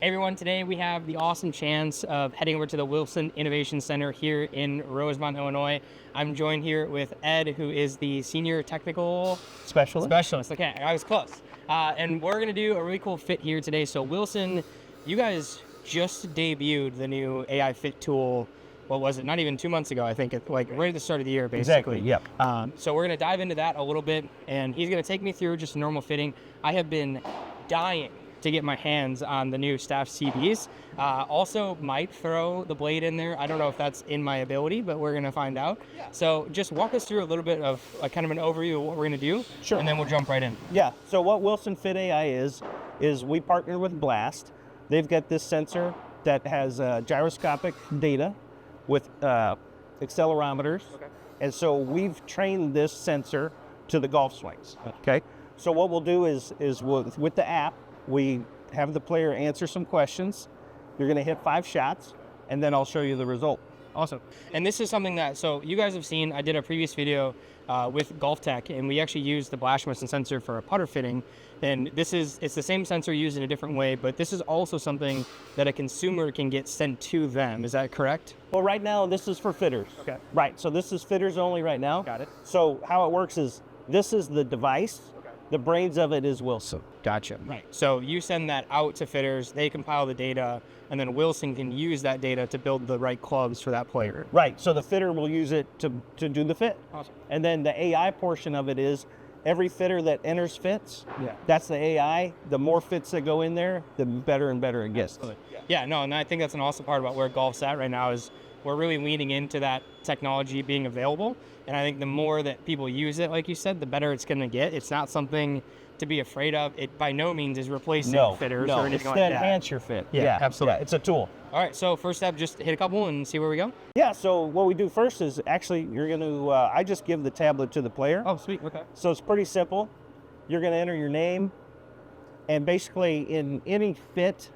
Hey everyone, today we have the awesome chance of heading over to the Wilson Innovation Center here in Rosemont, Illinois. I'm joined here with Ed, who is the Senior Technical Specialist. Okay, I was close. And we're gonna do a really cool fit here today. So Wilson, you guys just debuted the new AI fit tool. What was it? Not even 2 months ago, I think. Like right at the start of the year, basically. Exactly, yep. So we're gonna dive into that a little bit, and he's gonna take me through just a normal fitting. I have been dying to get my hands on the new staff CDs. Also might throw the blade in there. I don't know if that's in my ability, but we're gonna find out. Yeah. So just walk us through a little bit of kind of an overview of what we're gonna do. Sure. And then we'll jump right in. Yeah, so what Wilson Fit AI is we partner with Blast. They've got this sensor that has gyroscopic data with accelerometers. Okay. And so we've trained this sensor to the golf swings, okay? So what we'll do is with the app, we have the player answer some questions. You're gonna hit 5 shots, and then I'll show you the result. Awesome. And this is something that, so you guys have seen, I did a previous video with Golf Tech, and we actually used the Blast sensor for a putter fitting. And it's the same sensor used in a different way, but this is also something that a consumer can get sent to them. Is that correct? Well, right now, this is for fitters. Okay. Right, so this is fitters only right now. Got it. So how it works is, this is the device. The brains of it is Wilson. Gotcha. Right. So you send that out to fitters, they compile the data, and then Wilson can use that data to build the right clubs for that player. Right. So the fitter will use it to do the fit. Awesome. And then the AI portion of it is every fitter that enters fits. Yeah. That's the AI. The more fits that go in there, the better and better it gets. Yeah. No, and I think that's an awesome part about where golf's at right now is we're really leaning into that technology being available. And I think the more that people use it, like you said, the better it's going to get. It's not something to be afraid of. It by no means is replacing fitters or anything it's like to that. enhance your fit. Yeah, absolutely. Yeah, it's a tool. All right, so first step, just hit a couple and see where we go. Yeah, so what we do first is actually you're going to, I just give the tablet to the player. Oh, sweet, okay. So it's pretty simple. You're going to enter your name, and basically in any fit,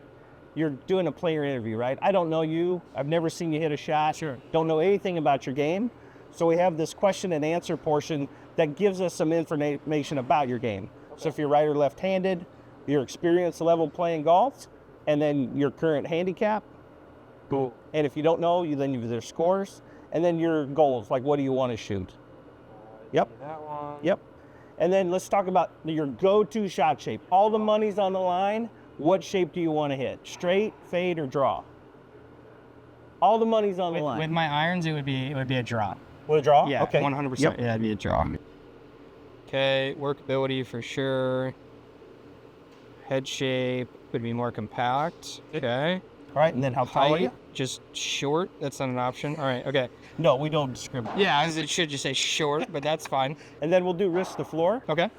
you're doing a player interview, right? I don't know you. I've never seen you hit a shot. Sure. Don't know anything about your game. So we have this question and answer portion that gives us some information about your game. Okay. So if you're right or left-handed, your experience level playing golf, and then your current handicap. Cool. And if you don't know, then you have their scores, and then your goals, like what do you want to shoot? Yep. That one. Yep. And then let's talk about your go-to shot shape. All the money's on the line. What shape do you want to hit? Straight, fade, or draw? All the money's on the line. With my irons, it would be a draw. With a draw? Yeah, okay. 100%. Yep. Yeah, it'd be a draw. Okay, workability for sure. Head shape would be more compact. Okay. All right, and then how tall are you? Just short. That's not an option. All right. Okay. No, we don't discriminate. Yeah, it should just say short, but that's fine. And then we'll do wrist to floor. Okay.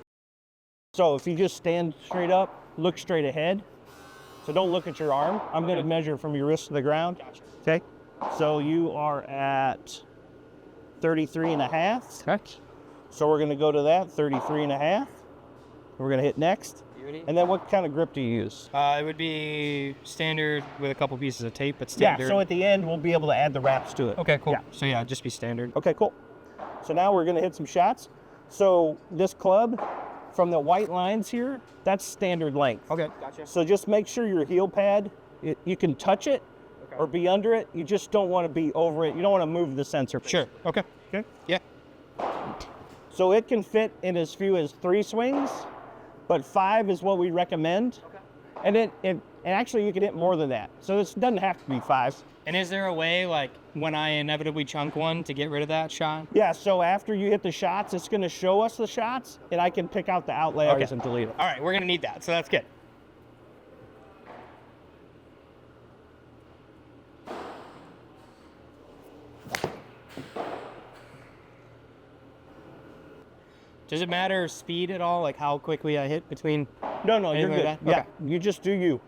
So if you just stand straight up, look straight ahead. So don't look at your arm. I'm going to measure from your wrist to the ground. Gotcha. Okay. So you are at 33 and a half. Correct. So we're going to go to that, 33 and a half. We're going to hit next. Beauty. And then what kind of grip do you use? It would be standard with a couple pieces of tape, but standard. Yeah, so at the end, we'll be able to add the wraps to it. Okay, cool. Yeah. So yeah, just be standard. Okay, cool. So now we're going to hit some shots. So this club, from the white lines here, that's standard length. Okay, gotcha. So just make sure your heel pad, you can touch it or be under it. You just don't want to be over it. You don't want to move the sensor. Sure. Okay. Okay. Yeah. So it can fit in as few as 3 swings, but 5 is what we recommend. Okay. And actually you can hit more than that. So it doesn't have to be 5. And is there a way, like, when I inevitably chunk one, to get rid of that shot? Yeah, so after you hit the shots, it's going to show us the shots, and I can pick out the outliers and delete them. All right, we're going to need that, so that's good. Does it matter speed at all, like how quickly I hit between? No, you're good. Like yeah, okay. You just do you.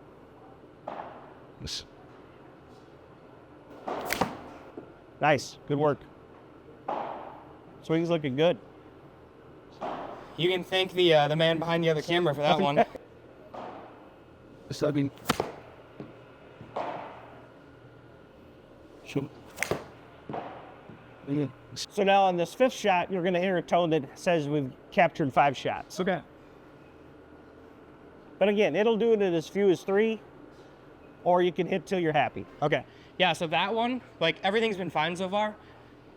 Nice, good work. Swing's looking good. You can thank the man behind the other camera for that one. So I mean, So now on this 5th shot, you're going to hear a tone that says we've captured 5 shots. Okay. But again, it'll do it at as few as 3. or you can hit till you're happy. Okay. Yeah, so that one, like everything's been fine so far.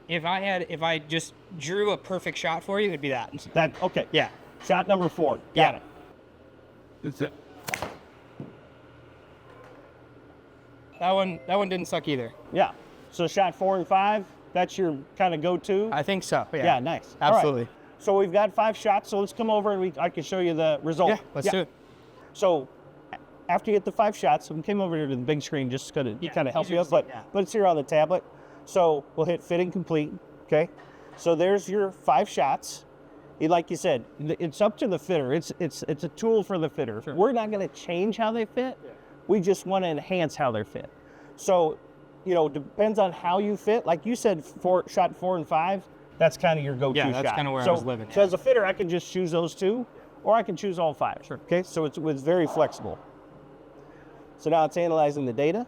If I just drew a perfect shot for you, it'd be that. Okay. Yeah. Shot number 4. Got Yeah. it. That's it. That one didn't suck either. Yeah. So shot 4 and 5, that's your kind of go-to? I think so. Yeah. Yeah, nice. All right. Absolutely. So we've got 5 shots, so let's come over and I can show you the result. Yeah, let's do it. So after you get the 5 shots, we came over here to the big screen just to kind of help easier you to out, see, but it's here on the tablet. So we'll hit fitting complete, okay? So there's your 5 shots. Like you said, it's up to the fitter. It's a tool for the fitter. Sure. We're not going to change how they fit. We just want to enhance how they fit. So, depends on how you fit. Like you said, shot 4 and 5, that's kind of your go-to shot. Yeah, that's kind of where I was living. So as a fitter, I can just choose those 2, or I can choose all 5. Sure. Okay, so it's very flexible. So now it's analyzing the data.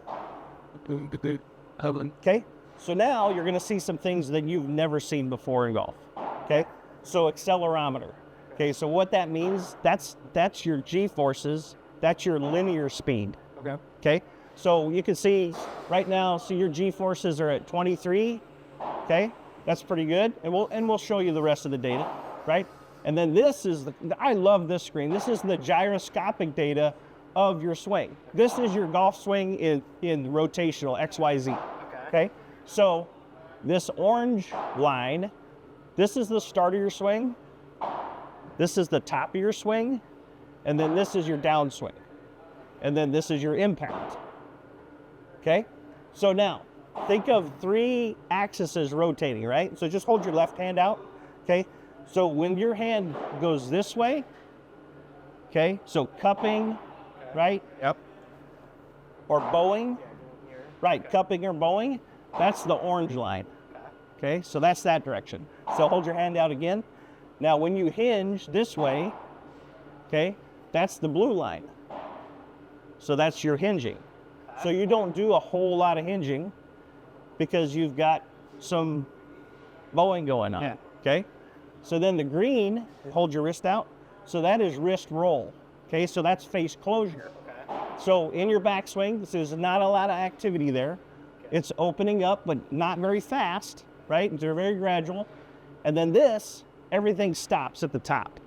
Okay, so now you're going to see some things that you've never seen before in golf. Okay, so accelerometer. Okay, so what that means, that's your G-forces, that's your linear speed. Okay. Okay, so you can see right now, so your G-forces are at 23. Okay, that's pretty good, and we'll show you the rest of the data, right? And then this is I love this screen. This is the gyroscopic data of your swing. This is your golf swing in rotational XYZ. Okay, so this orange line, this is the start of your swing. This is the top of your swing, and then this is your downswing, and then this is your impact. Okay, so now think of 3 axes rotating, right? So just hold your left hand out. Okay, so when your hand goes this way, okay, so cupping, right? Yep. Or bowing, right? Cupping or bowing, that's the orange line. Okay, so that's that direction. So hold your hand out again. Now when you hinge this way, okay, that's the blue line. So that's your hinging. So you don't do a whole lot of hinging because you've got some bowing going on. Yeah. Okay, so then the green, hold your wrist out. So that is wrist roll. Okay, so that's face closure. So in your backswing, there's not a lot of activity there. It's opening up, but not very fast, right? They're very gradual. And then this, everything stops at the top.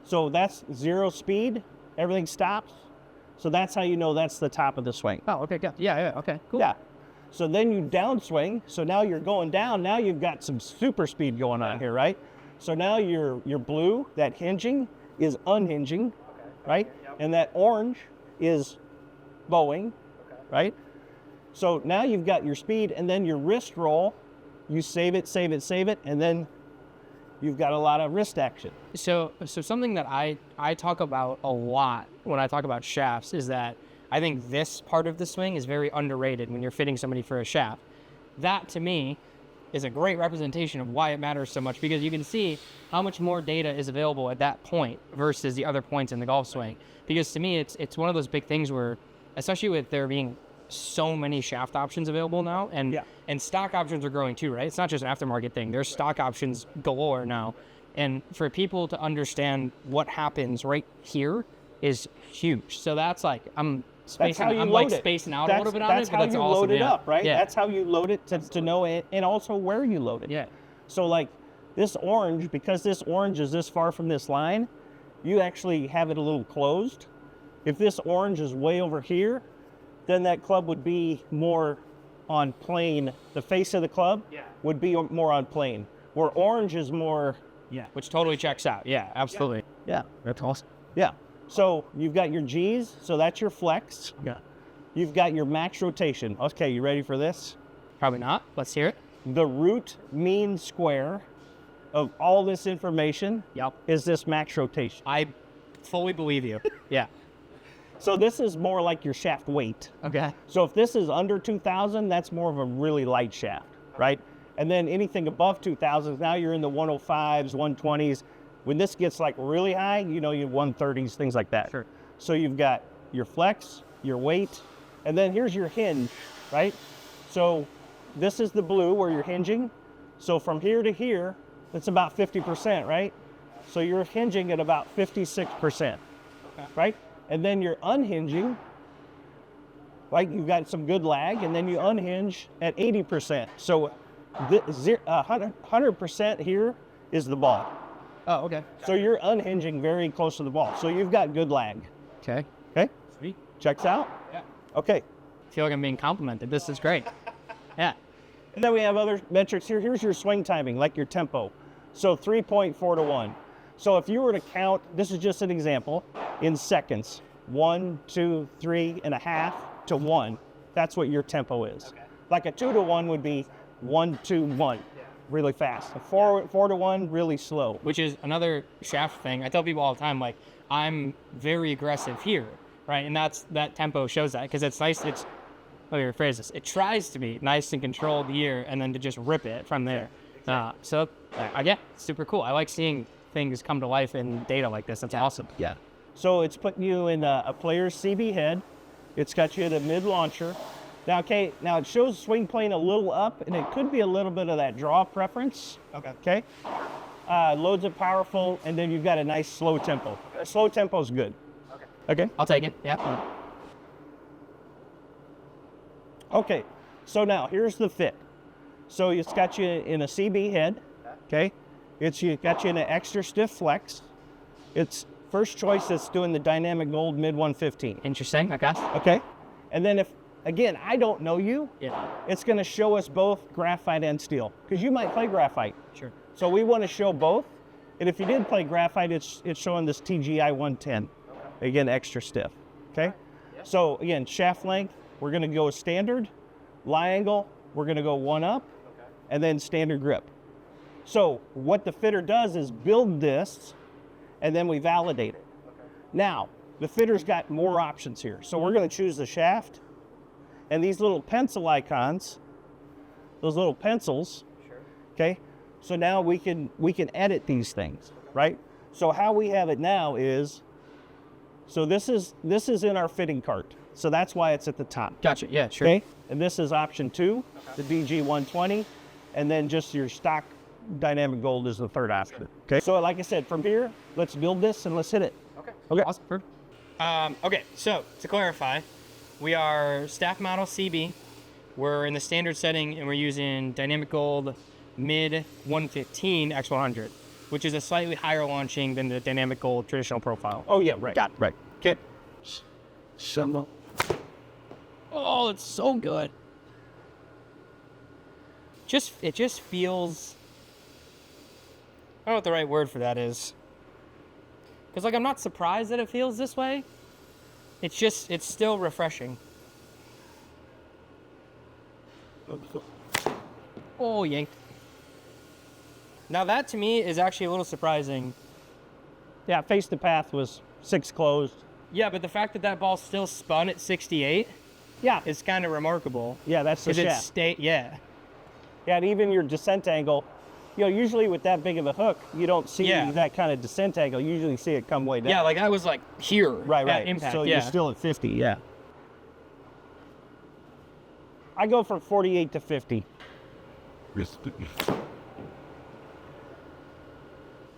So that's 0 speed, everything stops. So that's how you know that's the top of the swing. Oh, okay, good. Yeah, okay, cool. Yeah. So then you downswing, so now you're going down, now you've got some super speed going on here, right? So now your blue, that hinging, is unhinging, right? And that orange is bowing, right? So now you've got your speed, and then your wrist roll, you save it, and then you've got a lot of wrist action. So something that I talk about a lot when I talk about shafts is that I think this part of the swing is very underrated when you're fitting somebody for a shaft. That, to me, is a great representation of why it matters so much, because you can see how much more data is available at that point versus the other points in the golf swing. Because to me, it's one of those big things where, especially with there being so many shaft options available now, and stock options are growing too, right? It's not just an aftermarket thing. There's stock options galore now. And for people to understand what happens right here is huge. So that's like, I'm spacing out a little bit on it. That's how you load it up, right? Yeah. That's how you load it to know it, and also where you load it. Yeah. So like this orange, because this orange is this far from this line, you actually have it a little closed. If this orange is way over here, then that club would be more on plane. The face of the club would be more on plane, where orange is more. Yeah, which totally checks out. Yeah, absolutely. Yeah. That's awesome. Yeah. So you've got your G's, so that's your flex. Yeah. You've got your max rotation. Okay, you ready for this? Probably not. Let's hear it. The root mean square of all this information is this max rotation. I fully believe you. Yeah. So this is more like your shaft weight. Okay. So if this is under 2,000, that's more of a really light shaft, right? And then anything above 2,000, now you're in the 105s, 120s. When this gets like really high, you know, your 130s, things like that. Sure. So you've got your flex, your weight, and then here's your hinge, right? So this is the blue where you're hinging. So from here to here, that's about 50%, right? So you're hinging at about 56%, right? And then you're unhinging right? You've got some good lag, and then you unhinge at 80%. So 100% here is the ball. Oh, okay. So you're unhinging very close to the ball. So you've got good lag. Okay. Okay? Sweet. Checks out? Yeah. Okay. I feel like I'm being complimented. This is great. Yeah. And then we have other metrics here. Here's your swing timing, like your tempo. So 3.4 to 1. So if you were to count, this is just an example, in seconds, 1, 2, 3.5 to 1, that's what your tempo is. Okay. Like a 2 to 1 would be 1, 2, 1, really fast. A 4 to 1, really slow. Which is another shaft thing. I tell people all the time, like, I'm very aggressive here, right? And that tempo shows that, because it's nice. Let me rephrase this. It tries to be nice and controlled here, and then to just rip it from there. So again, super cool. I like seeing things come to life in data like this. That's awesome. Yeah. So it's putting you in a player's CB head. It's got you at a mid launcher. Now, okay, now it shows swing plane a little up, and it could be a little bit of that draw preference. Okay. Loads it powerful, and then you've got a nice slow tempo. Slow tempo is good. Okay. I'll take it. Yeah. Okay. So now here's the fit. So it's got you in a CB head. Okay. It's got you in an extra stiff flex. It's first choice that's doing the dynamic gold mid 115. Interesting. Okay. Okay. And then if, again, I don't know you, Yeah. it's going to show us both graphite and steel, because you might play graphite. Sure. So we want to show both. And if you did play graphite, it's showing this TGI 110. Again, extra stiff. Okay. So again, shaft length, we're going to go standard. Lie angle, we're going to go 1 up, and then standard grip. So what the fitter does is build this, and then we validate it. Now, the fitter's got more options here. So we're going to choose the shaft, and these little pencil icons, those little pencils, okay? So now we can edit these things, right? So how we have it now is, so this is in our fitting cart. So that's why it's at the top. Gotcha. Yeah, sure. Okay, and this is option 2, the DG120, and then just your stock dynamic gold is the third option. Okay, so like I said, from here, let's build this and let's hit it. Okay. Awesome. Perfect. Okay, so to clarify, we are staff model CB. We're in the standard setting, and we're using dynamic gold mid 115 X100, which is a slightly higher launching than the dynamic gold traditional profile. Oh yeah, right. Got it. Right. Okay. Some Oh, it's so good. It just feels, I don't know what the right word for that is. Because, like, I'm not surprised that it feels this way. It's still refreshing. Oh, yanked. Now that to me is actually a little surprising. Yeah, face the path was 6 closed. Yeah, but the fact that ball still spun at 68 Yeah, is kind of remarkable. yeah, that's the Because shaft. yeah. Yeah, and even your descent angle, you know, usually with that big of a hook, you don't see Yeah. that kind of descent angle. You usually see it come way down. Yeah, like I was like here. Right. At impact. So yeah. you're still at 50, yeah. I go from 48 to 50.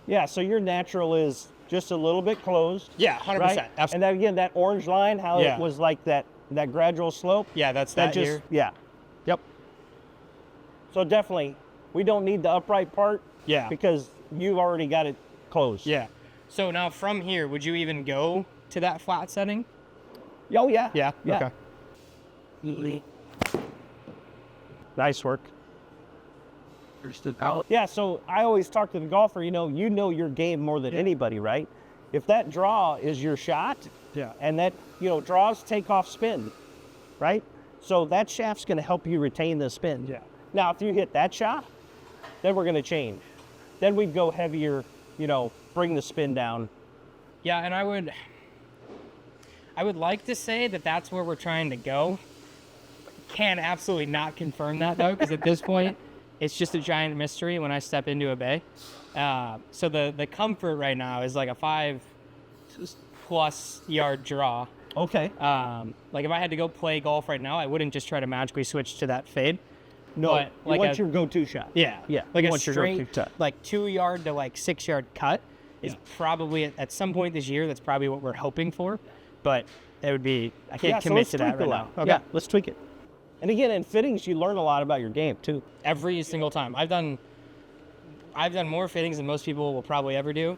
Yeah, so your natural is just a little bit closed. Yeah, 100%. Right? Absolutely. And then again, that orange line, how Yeah. it was like that gradual slope. Yeah, that's That that just, here. yeah. Yep. So definitely, we don't need the upright part. Yeah. Because you've already got it closed. Yeah. So now from here, would you even go to that flat setting? Oh, yeah. Yeah. Yeah. Okay. Nice work. out. Yeah, so I always talk to the golfer, you know your game more than anybody, right? If that draw is your shot, and that, draws take off spin, right? So that shaft's going to help you retain the spin. Yeah. Now, if you hit that shot, then we're going to change. Then we'd go heavier, bring the spin down. Yeah, and I would like to say that that's where we're trying to go. Can absolutely not confirm that though, because at this point, it's just a giant mystery when I step into a bay. So the comfort right now is like a 5+ yard draw. Okay. Like if I had to go play golf right now, I wouldn't just try to magically switch to that fade. No, But you like want a- your go-to shot. Yeah. Yeah, Like you a want your go-to straight, shot. like 2 yard to like 6 yard cut is probably at some point this year. That's probably what we're hoping for. But it would be, I Yeah, can't so commit let's to tweak that the right line. now. Okay. Yeah, let's tweak it. And again, in fittings, you learn a lot about your game too. Every single time. I've done more fittings than most people will probably ever do.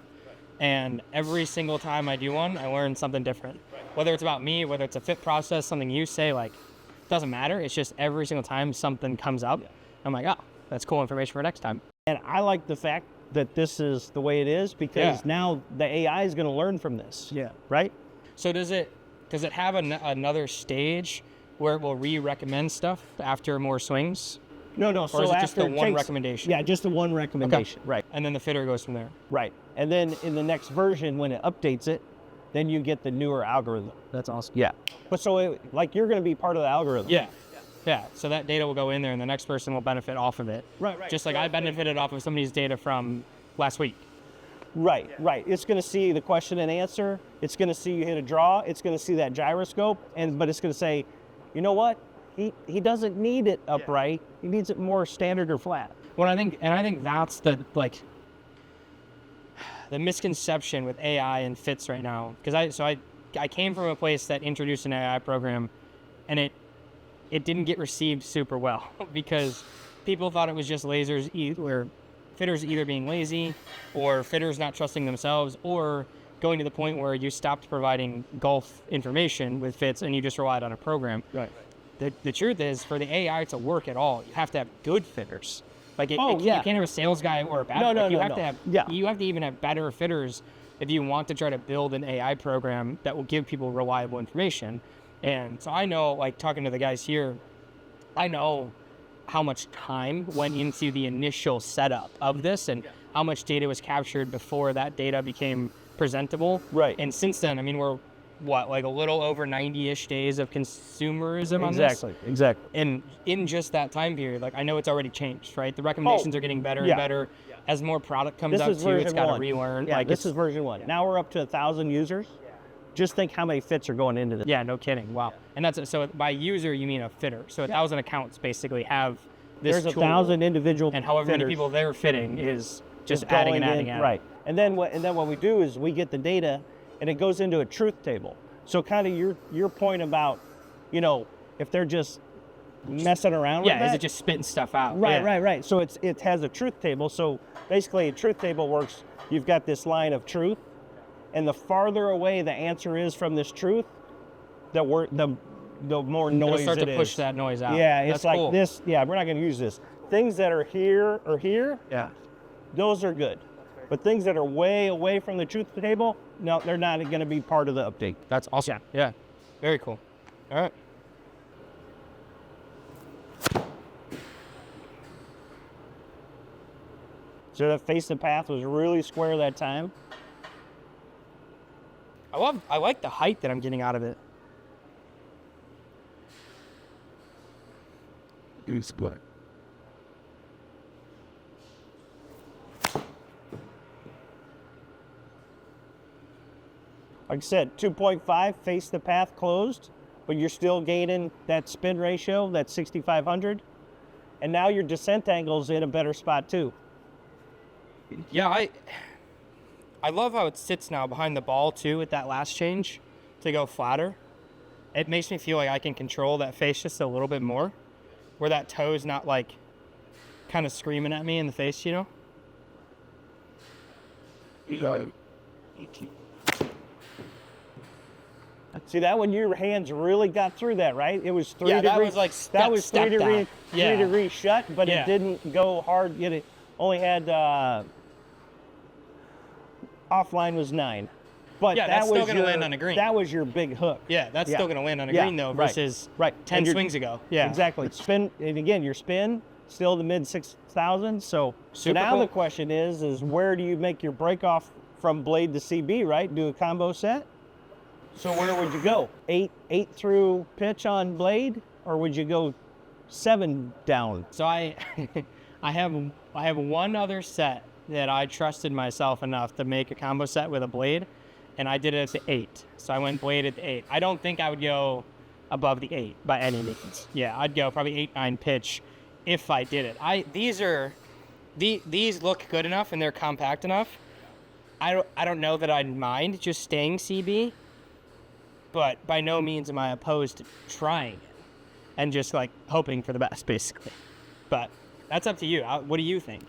And every single time I do one, I learn something different. Whether it's about me, whether it's a fit process, something you say, like, doesn't matter. It's just every single time something comes up, I'm like, oh, that's cool information for next time. And I like the fact that this is the way it is because now the AI is going to learn from this. Yeah. Right? So does it have another stage where it will re-recommend stuff after more swings? No. Or so is it just after the one takes- recommendation? Yeah, just the one recommendation. Okay. Right. And then the fitter goes from there. Right. And then in the next version, when it updates it, then you get the newer algorithm. That's awesome. Yeah. But so like you're going to be part of the algorithm. Yeah. Yeah. So that data will go in there and the next person will benefit off of it. Right. Just like I benefited off of somebody's data from last week. Right. It's going to see the question and answer. It's going to see you hit a draw. It's going to see that gyroscope. But it's going to say, you know what? He doesn't need it upright. He needs it more standard or flat. Well, I think that's the misconception with AI and fits right now. Because I came from a place that introduced an AI program, and it didn't get received super well because people thought it was just or fitters either being lazy, or fitters not trusting themselves, or going to the point where you stopped providing golf information with fits and you just relied on a program. Right. The truth is, for the AI to work at all, you have to have good fitters. Like you can't have a sales guy or a bad. You have to even have better fitters if you want to try to build an AI program that will give people reliable information. And so I know, like talking to the guys here, I know how much time went into the initial setup of this and how much data was captured before that data became presentable. Right. And since then, I mean, we're like a little over 90-ish days of consumerism on this. Exactly. And in just that time period, like I know it's already changed, right? The recommendations are getting better and better. As more product comes out too, it's got to relearn. Yeah, this is version 1. Now we're up to 1,000 users. Just think how many fits are going into this. Yeah, no kidding. Wow. And that's so by user you mean a fitter. So 1,000 accounts basically have this There's tool, 1,000 individual and however fitters many people they're fitting is just is adding going and adding. in, right. And then what we do is we get the data and it goes into a truth table. So kind of your point about, if they're just messing around with that. Yeah, is it just spitting stuff out? Right. So it has a truth table. So basically a truth table works, you've got this line of truth, and the farther away the answer is from this truth, the more noise It'll start it to is. push that noise out. Yeah, it's That's like cool. this. Yeah, we're not going to use this. Things that are here or here, Yeah. those are good. But things that are way away from the truth table, no, they're not going to be part of the update. That's awesome. Yeah. Very cool. All right. So that face the path was really square that time. I like the height that I'm getting out of it. It's black. Like I said, 2.5, face the path closed, but you're still gaining that spin ratio, that 6,500. And now your descent angle's in a better spot too. Yeah, I love how it sits now behind the ball too with that last change to go flatter. It makes me feel like I can control that face just a little bit more, where that toe's not like kind of screaming at me in the face, See that when your hands really got through that, right? It was 3 Yeah, degrees. that was like that was step 3 degrees, down. Yeah. 3 degrees shut, but Yeah. it didn't go hard. Yet it only had offline was 9. But Yeah, that that's was still gonna land on a green. That was your big hook. Yeah, that's Yeah. still going to land on a Yeah, green though right. versus Right. 10 And your- swings ago. Yeah. Exactly. Spin, and again, your spin still the mid 6,000. So Super now cool. the question is where do you make your break off from blade to CB? Right? Do a combo set. So where would you go? 8 through pitch on blade, or would you go 7 down? So I have one other set that I trusted myself enough to make a combo set with a blade, and I did it at the 8. So I went blade at the 8. I don't think I would go above the 8 by any means. Yeah, I'd go probably 8-9 pitch if I did it. These look good enough and they're compact enough. I don't know that I'd mind just staying CB, but by no means am I opposed to trying it and just like hoping for the best, basically. But that's up to you. What do you think?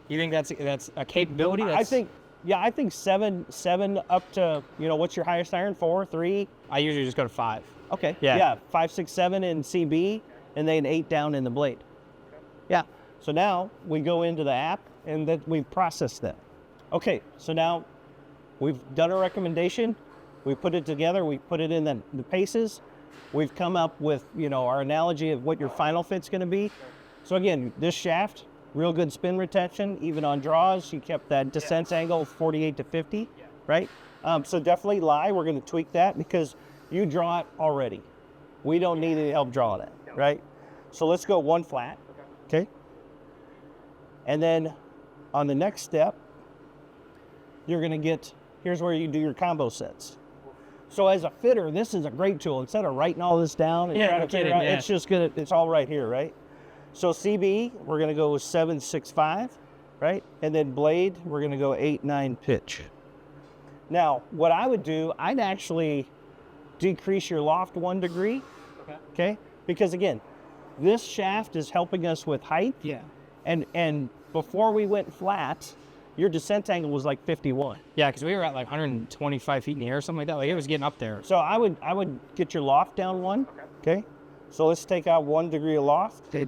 You think that's a capability? I think seven up to, what's your highest iron? 4, 3? I usually just go to 5. Okay. Yeah. Yeah. 5, 6, 7 in CB, and then 8 down in the blade. Yeah. So now we go into the app, and then we've processed that. Okay. So now we've done a recommendation. We put it together. We put it in the paces. We've come up with, our analogy of what your final fit's going to be. So again, this shaft, real good spin retention, even on draws. You kept that descent angle 48 to 50, right? So definitely lie. We're going to tweak that because you draw it already. We don't need any help drawing it, right? So let's go 1 flat, okay? And then on the next step, you're going to get, here's where you do your combo sets. So as a fitter, this is a great tool. Instead of writing all this down and trying to figure out, it's just it's all right here, right? So CB, we're going to go with 7, 6, 5, right? And then blade, we're going to go 8, 9 pitch. Now, what I would do, I'd actually decrease your loft 1 degree, okay? Because again, this shaft is helping us with height. Yeah. And before we went flat, your descent angle was like 51. Yeah, because we were at like 125 feet in the air or something like that. Like it was getting up there. So I would get your loft down 1, okay? So let's take out 1 degree of loft. Okay,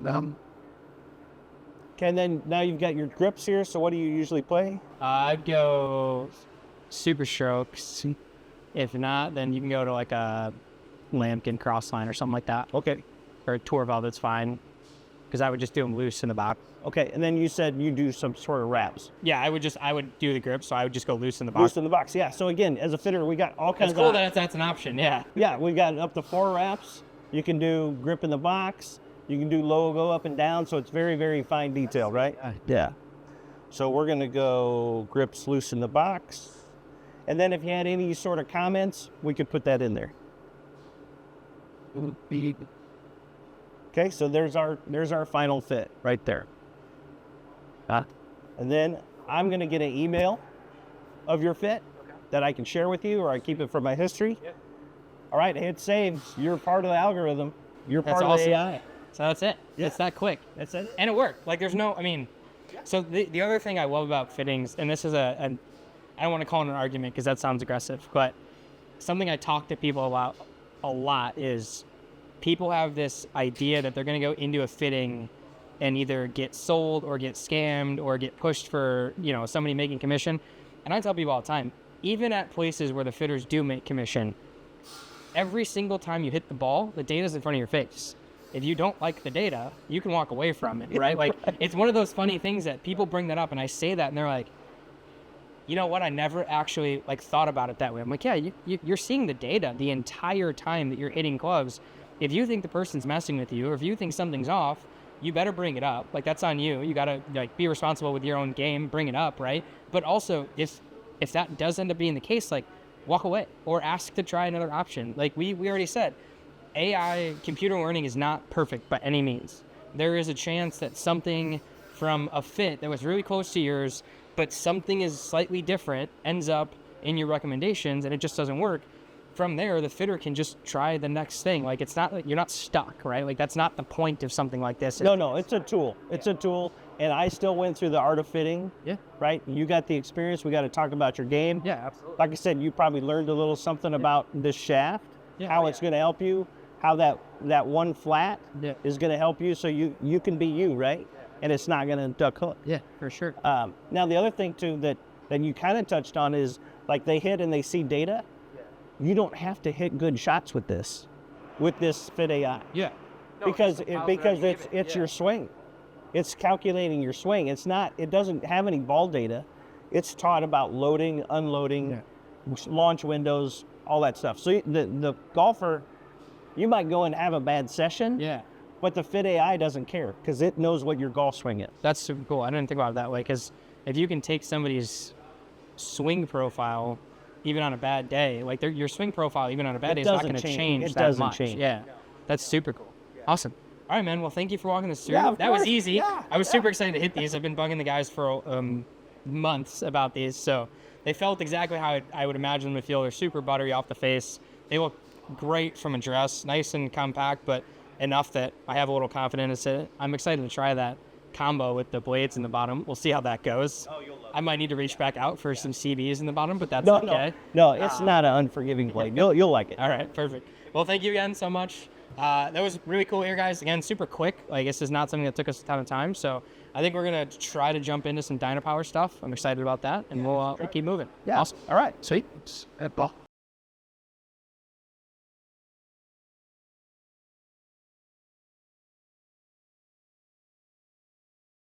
Okay, and then now you've got your grips here. So what do you usually play? I'd go super strokes. If not, then you can go to like a lambkin crossline or something like that. Okay. Or a Torval, that's fine. Because I would just do them loose in the box. Okay, and then you said you do some sort of wraps. Yeah, I would do the grip, so I would just go loose in the box. Loose in the box, yeah. So again, as a fitter, we got all kinds It's cool of... that's an option, yeah. Yeah, we got up to 4 wraps. You can do grip in the box. You can do logo up and down, so it's very, very fine detail, right? Yeah. So we're going to go grips loose in the box. And then if you had any sort of comments, we could put that in there. Okay, so there's our final fit right there. And then I'm going to get an email of your fit that I can share with you, or I keep it for my history. Yeah. All right, hit save. You're part of the algorithm. You're part of the AI. So that's it. Yeah. It's that quick. That's it. And it worked. Like there's no, so the other thing I love about fittings, and this is I don't want to call it an argument because that sounds aggressive, but something I talk to people about a lot is people have this idea that they're going to go into a fitting and either get sold or get scammed or get pushed for, somebody making commission. And I tell people all the time, even at places where the fitters do make commission, every single time you hit the ball, the data's in front of your face. If you don't like the data, you can walk away from it, right? Like, it's one of those funny things that people bring that up, and I say that, and they're like, you know what? I never actually, thought about it that way. I'm like, yeah, you're seeing the data the entire time that you're hitting clubs. If you think the person's messing with you, or if you think something's off, you better bring it up. Like, that's on you. You got to, be responsible with your own game, bring it up, right? But also, if that does end up being the case, walk away or ask to try another option. Like we already said, AI, computer learning, is not perfect by any means. There is a chance that something from a fit that was really close to yours, but something is slightly different, ends up in your recommendations and it just doesn't work. From there, the fitter can just try the next thing. Like, it's not like you're not stuck, right? Like, that's not the point of something like this. No, it's a tool. It's a tool. And I still went through the art of fitting. Yeah. Right? You got the experience. We got to talk about your game. Yeah, absolutely. Like I said, you probably learned a little something about this shaft, how it's going to help you, how that 1 flat is going to help you so you can be you, right? And it's not going to duck hook. Yeah, for sure. Now, the other thing, too, that you kind of touched on is, they hit and they see data. You don't have to hit good shots with this Fit AI. Yeah. No, because it's your swing. It's calculating your swing. It doesn't have any ball data. It's taught about loading, unloading, launch windows, all that stuff. So the golfer, you might go and have a bad session. Yeah. But the Fit AI doesn't care because it knows what your golf swing is. That's super cool. I didn't think about it that way, because if you can take somebody's swing profile, even on a bad day, your swing profile, even on a bad day, is not going to change that much. Yeah, that's super cool. Awesome. All right, man. Well, thank you for walking us through. Yeah, that was easy. Yeah, I was super excited to hit these. I've been bugging the guys for months about these, so they felt exactly how I would imagine them to feel. They're super buttery off the face. They look great from address, nice and compact, but enough that I have a little confidence in it. I'm excited to try that combo with the blades in the bottom. We'll see how that goes. Oh, you'll love I might need to reach back out for some CBs in the bottom, but that's No, okay. no, it's not an unforgiving blade. You'll like it. All right, perfect. Well, thank you again so much. That was really cool here, guys. Again, super quick. Like, this is not something that took us a ton of time, so I think we're gonna try to jump into some Dynapower stuff. I'm excited about that, and we'll keep moving. Yeah. Awesome. All right. Sweet. Ball.